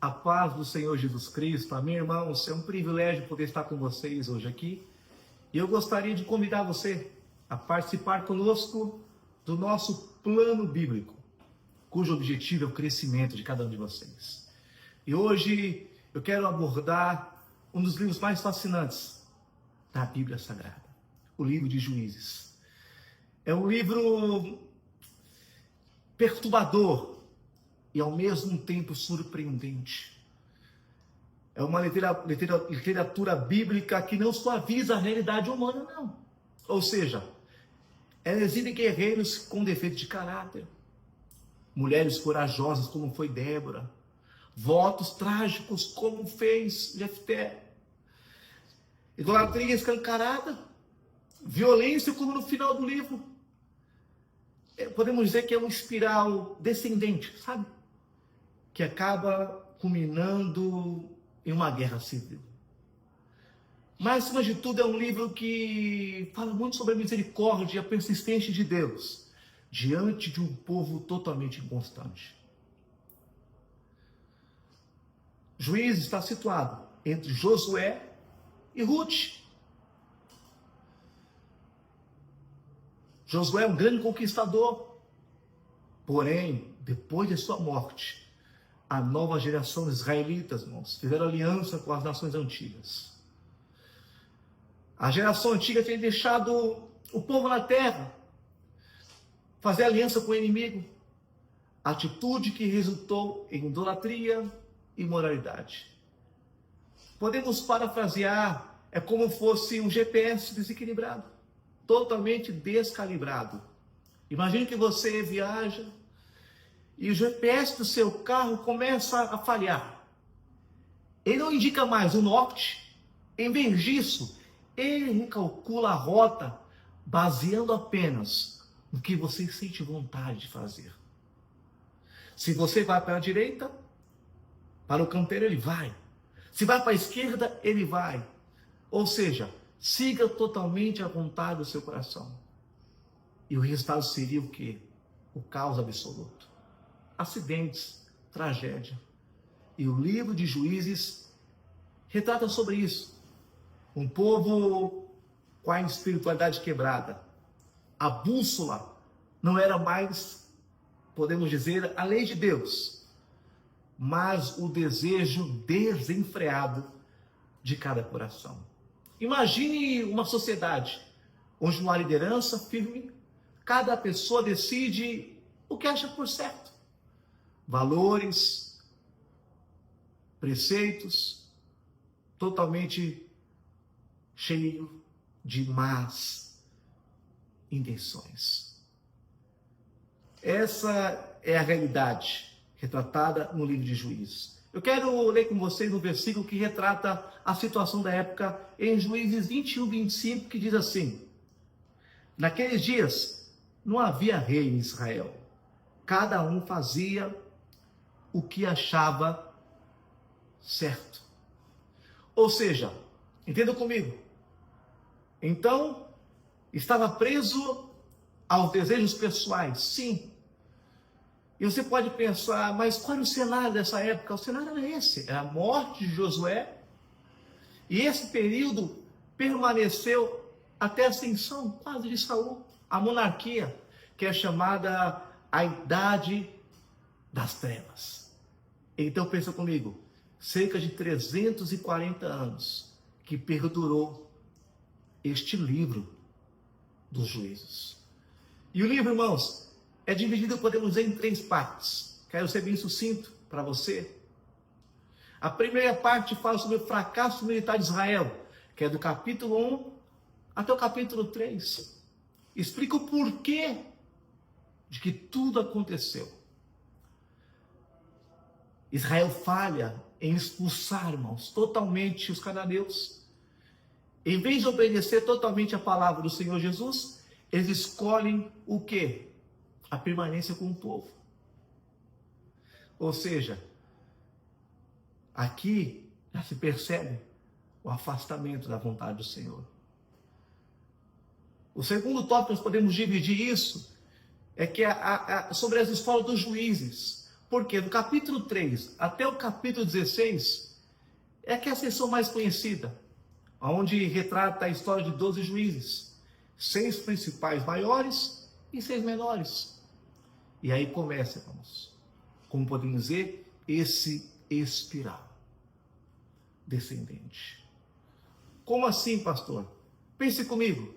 A paz do Senhor Jesus Cristo. Amém, irmãos? É um privilégio poder estar com vocês hoje aqui. E eu gostaria de convidar você a participar conosco do nosso plano bíblico, cujo objetivo é o crescimento de cada um de vocês. E hoje eu quero abordar um dos livros mais fascinantes da Bíblia Sagrada, o livro de Juízes. É um livro perturbador e ao mesmo tempo surpreendente. É uma literatura bíblica que não suaviza a realidade humana, não. Ou seja, ela exibe guerreiros com defeito de caráter, mulheres corajosas como foi Débora, votos trágicos como fez Jefté, idolatria escancarada, violência como no final do livro. Podemos dizer que é uma espiral descendente, sabe? Que acaba culminando em uma guerra civil. Mas, acima de tudo, é um livro que fala muito sobre a misericórdia e a persistência de Deus diante de um povo totalmente inconstante. Juízes está situado entre Josué e Ruth. Josué é um grande conquistador, porém, depois de sua morte, a nova geração de israelitas, irmãos, fizeram aliança com as nações antigas. A geração antiga tinha deixado o povo na terra, fazer aliança com o inimigo, atitude que resultou em idolatria e imoralidade. Podemos parafrasear, é como fosse um GPS desequilibrado, totalmente descalibrado. Imagine que você viaja e o GPS do seu carro começa a falhar. Ele não indica mais o norte. Em vez disso, ele recalcula a rota baseando apenas no que você sente vontade de fazer. Se você vai para a direita, para o canteiro ele vai. Se vai para a esquerda, ele vai. Ou seja, siga totalmente a vontade do seu coração. E o resultado seria o quê? O caos absoluto. Acidentes, tragédia. E o livro de Juízes retrata sobre isso. Um povo com a espiritualidade quebrada. A bússola não era mais, podemos dizer, a lei de Deus, mas o desejo desenfreado de cada coração. Imagine uma sociedade onde não há liderança firme, cada pessoa decide o que acha por certo. Valores, preceitos, totalmente cheio de más intenções. Essa é a realidade retratada no livro de Juízes. Eu quero ler com vocês um versículo que retrata a situação da época em Juízes 21, 25, que diz assim: naqueles dias não havia rei em Israel, cada um fazia o que achava certo. Ou seja, entenda comigo, então estava preso aos desejos pessoais, sim. E você pode pensar, mas qual era o cenário dessa época? O cenário era esse, era a morte de Josué, e esse período permaneceu até a ascensão quase de Saul, a monarquia, que é chamada a Idade das Trevas. Então pensa comigo, cerca de 340 anos que perdurou este livro dos Juízes. E o livro, irmãos, é dividido, podemos dizer, em 3 partes. Quero ser bem sucinto para você. A primeira parte fala sobre o fracasso militar de Israel, que é do capítulo 1 até o capítulo 3. Explica o porquê de que tudo aconteceu. Israel falha em expulsar, irmãos, totalmente os cananeus. Em vez de obedecer totalmente a palavra do Senhor Jesus, eles escolhem o quê? A permanência com o povo. Ou seja, aqui já se percebe o afastamento da vontade do Senhor. O segundo tópico, nós podemos dividir isso, é que sobre as escolas dos juízes. Porque do capítulo 3 até o capítulo 16 é que é a seção mais conhecida, onde retrata a história de 12 juízes, 6 principais maiores e 6 menores. E aí começa, irmãos, como podemos dizer, esse espiral descendente. Como assim, pastor? Pense comigo.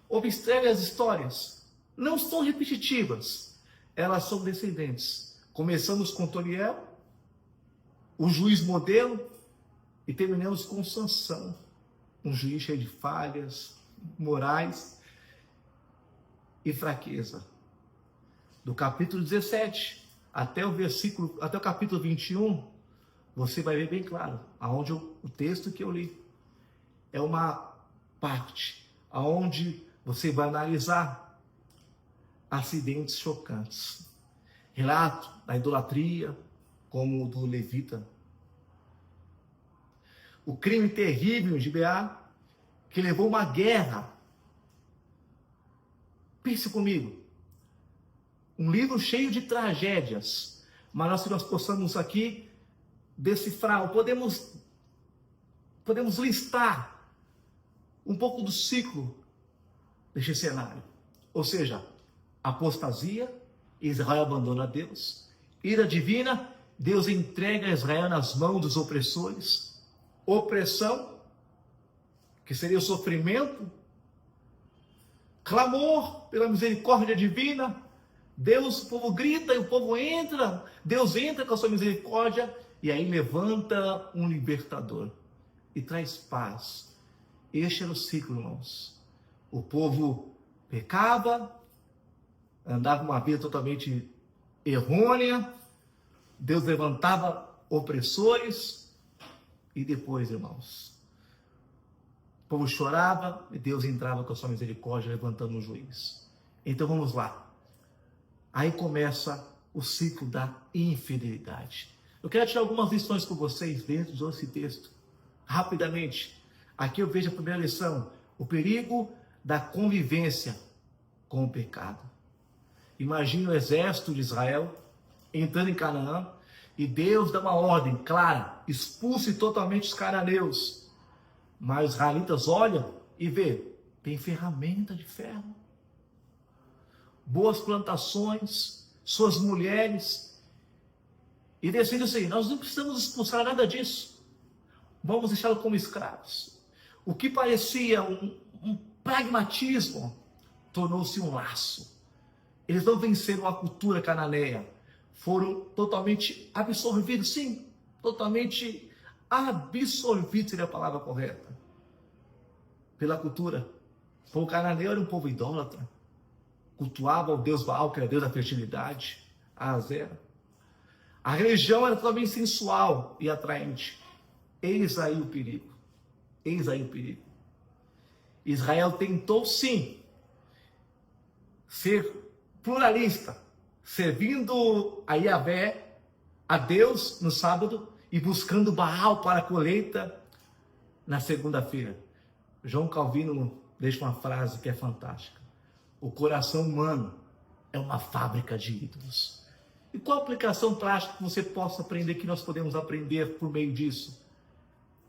Observe as histórias. Não são repetitivas. Elas são descendentes. Começamos com Toriel, o juiz modelo, e terminamos com Sansão, um juiz cheio de falhas morais e fraqueza. Do capítulo 17 até o capítulo 21, você vai ver bem claro, aonde o texto que eu li é uma parte aonde você vai analisar acidentes chocantes. Relato da idolatria, como o do levita. O crime terrível de Gibeá, que levou uma guerra. Pense comigo. Um livro cheio de tragédias. Mas se nós possamos aqui decifrar, podemos listar um pouco do ciclo deste cenário. Ou seja, apostasia, Israel abandona Deus. Ira divina, Deus entrega Israel nas mãos dos opressores. Opressão, que seria o sofrimento. Clamor pela misericórdia divina. Deus, o povo grita e o povo entra. Deus entra com a sua misericórdia e aí levanta um libertador e traz paz. Este era o ciclo, irmãos. O povo pecava, andava uma vida totalmente errônea, Deus levantava opressores, e depois, irmãos, o povo chorava e Deus entrava com a sua misericórdia, levantando um juiz. Então vamos lá. Aí começa o ciclo da infidelidade. Eu quero tirar algumas lições com vocês dentro desse texto, rapidamente. Aqui eu vejo a primeira lição, o perigo da convivência com o pecado. Imagine o exército de Israel entrando em Canaã e Deus dá uma ordem clara, expulse totalmente os cananeus. Mas os israelitas olham e vê, tem ferramenta de ferro, boas plantações, suas mulheres, e decidem assim, nós não precisamos expulsar nada disso, vamos deixá-lo como escravos. O que parecia um pragmatismo tornou-se um laço. Eles não venceram a cultura cananeia, foram totalmente absorvidos, sim, totalmente absorvidos seria a palavra correta, pela cultura. O povo cananeu era um povo idólatra, cultuava o deus Baal, que era deus da fertilidade, a Azera. A religião era totalmente sensual e atraente. Eis aí o perigo. Eis aí o perigo. Israel tentou sim ser pluralista, servindo a Yahvé, a Deus no sábado e buscando Baal para a colheita na segunda-feira. João Calvino deixa uma frase que é fantástica. O coração humano é uma fábrica de ídolos. E qual a aplicação prática que você possa aprender, que nós podemos aprender por meio disso?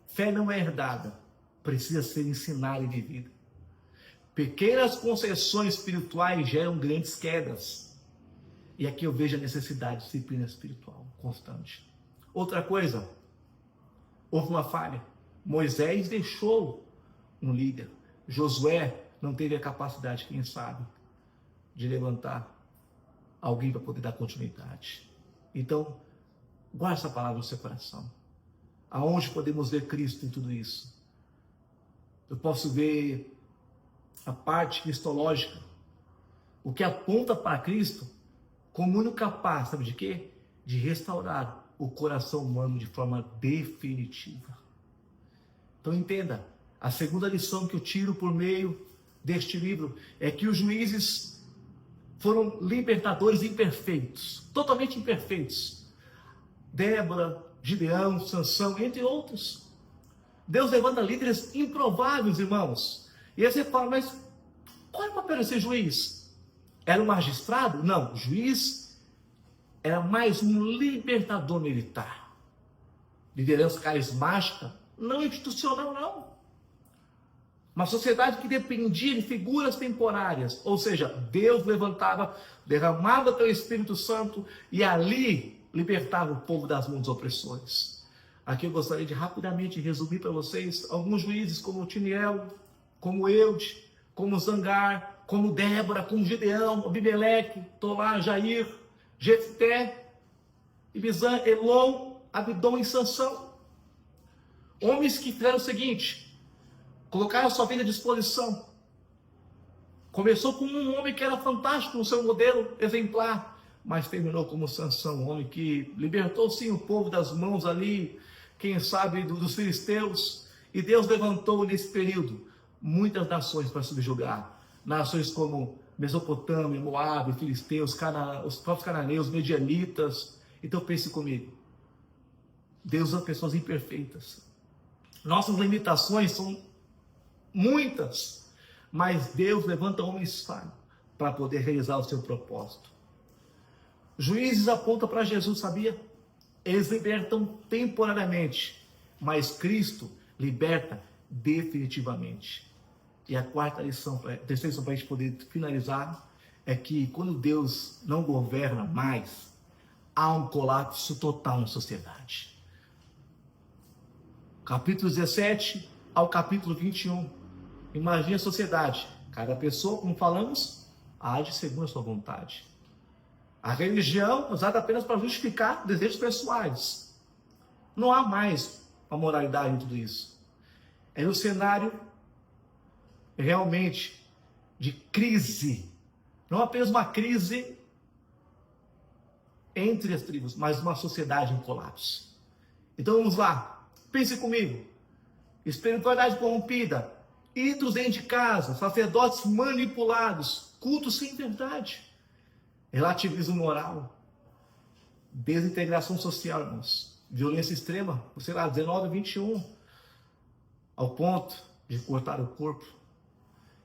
Fé não é herdada, precisa ser ensinada e vivida. Pequenas concessões espirituais geram grandes quedas. E aqui eu vejo a necessidade de disciplina espiritual constante. Outra coisa, houve uma falha. Moisés deixou um líder. Josué não teve a capacidade, quem sabe, de levantar alguém para poder dar continuidade. Então, guarde essa palavra no seu coração. Aonde podemos ver Cristo em tudo isso? Eu posso ver a parte cristológica, o que aponta para Cristo como único capaz, sabe de quê? De restaurar o coração humano de forma definitiva. Então entenda, a segunda lição que eu tiro por meio deste livro é que os juízes foram libertadores imperfeitos, totalmente imperfeitos. Débora, Gideão, Sansão, entre outros. Deus levanta líderes improváveis, irmãos. E aí você fala, mas qual é o papel desse juiz? Era um magistrado? Não, juiz era mais um libertador militar. Liderança carismática, não institucional, não. Uma sociedade que dependia de figuras temporárias. Ou seja, Deus levantava, derramava o teu Espírito Santo e ali libertava o povo das mãos dos opressores. Aqui eu gostaria de rapidamente resumir para vocês alguns juízes como Otiniel, como Eude, como Zangar, como Débora, como Gideão, Abimeleque, Tolá, Jair, Jefté, Ibizan, Elon, Abidom e Sansão. Homens que fizeram o seguinte: colocaram sua vida à disposição. Começou com um homem que era fantástico no seu modelo exemplar, mas terminou como Sansão, um homem que libertou sim o povo das mãos ali, quem sabe, dos filisteus. E Deus levantou nesse período muitas nações para subjugar. Nações como Mesopotâmia, Moabe, filisteus, os próprios cananeus, medianitas. Então pense comigo, Deus usa pessoas imperfeitas. Nossas limitações são muitas, mas Deus levanta homens falhos para poder realizar o seu propósito. Juízes apontam para Jesus, sabia? Eles libertam temporariamente, mas Cristo liberta definitivamente. E a terceira lição para a gente poder finalizar é que quando Deus não governa mais, há um colapso total na sociedade. Capítulo 17 ao capítulo 21. Imagine a sociedade. Cada pessoa, como falamos, age segundo a sua vontade. A religião é usada apenas para justificar desejos pessoais. Não há mais uma moralidade em tudo isso. É um cenário realmente de crise. Não apenas uma crise entre as tribos, mas uma sociedade em colapso. Então vamos lá. Pense comigo. Espiritualidade corrompida, ídolos dentro de casa, sacerdotes manipulados, cultos sem verdade, relativismo moral, desintegração social, irmãos, violência extrema, sei lá, 19 a 21, ao ponto de cortar o corpo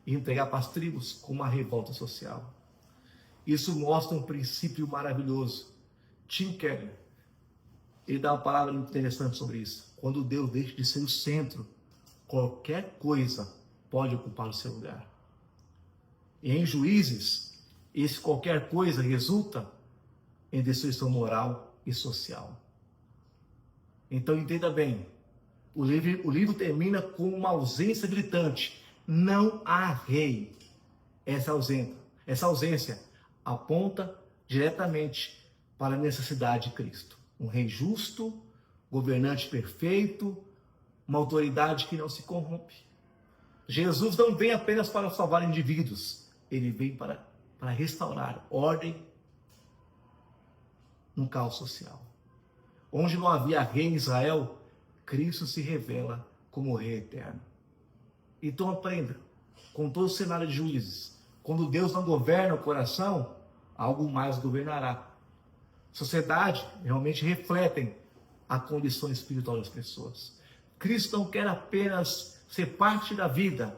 e entregar para as tribos com uma revolta social. Isso mostra um princípio maravilhoso. Tim Keller, ele dá uma palavra interessante sobre isso. Quando Deus deixa de ser o centro, qualquer coisa pode ocupar o seu lugar. E em Juízes, esse qualquer coisa resulta em destruição moral e social. Então entenda bem, o livro termina com uma ausência gritante. Não há rei. Essa ausência aponta diretamente para a necessidade de Cristo. Um rei justo, governante perfeito, uma autoridade que não se corrompe. Jesus não vem apenas para salvar indivíduos, ele vem para restaurar ordem no caos social. Onde não havia rei em Israel, Cristo se revela como rei eterno. Então aprenda, com todo o cenário de Juízes, quando Deus não governa o coração, algo mais governará. Sociedade realmente refletem a condição espiritual das pessoas. Cristo não quer apenas ser parte da vida,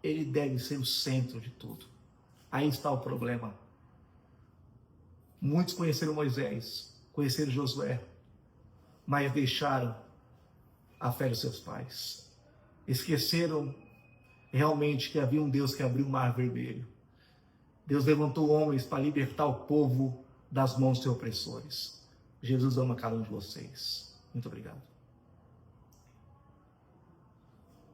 ele deve ser o centro de tudo. Aí está o problema. Muitos conheceram Moisés, conheceram Josué, mas deixaram a fé dos seus pais. Esqueceram realmente que havia um Deus que abriu o mar vermelho. Deus levantou homens para libertar o povo das mãos dos seus opressores. Jesus ama cada um de vocês. Muito obrigado.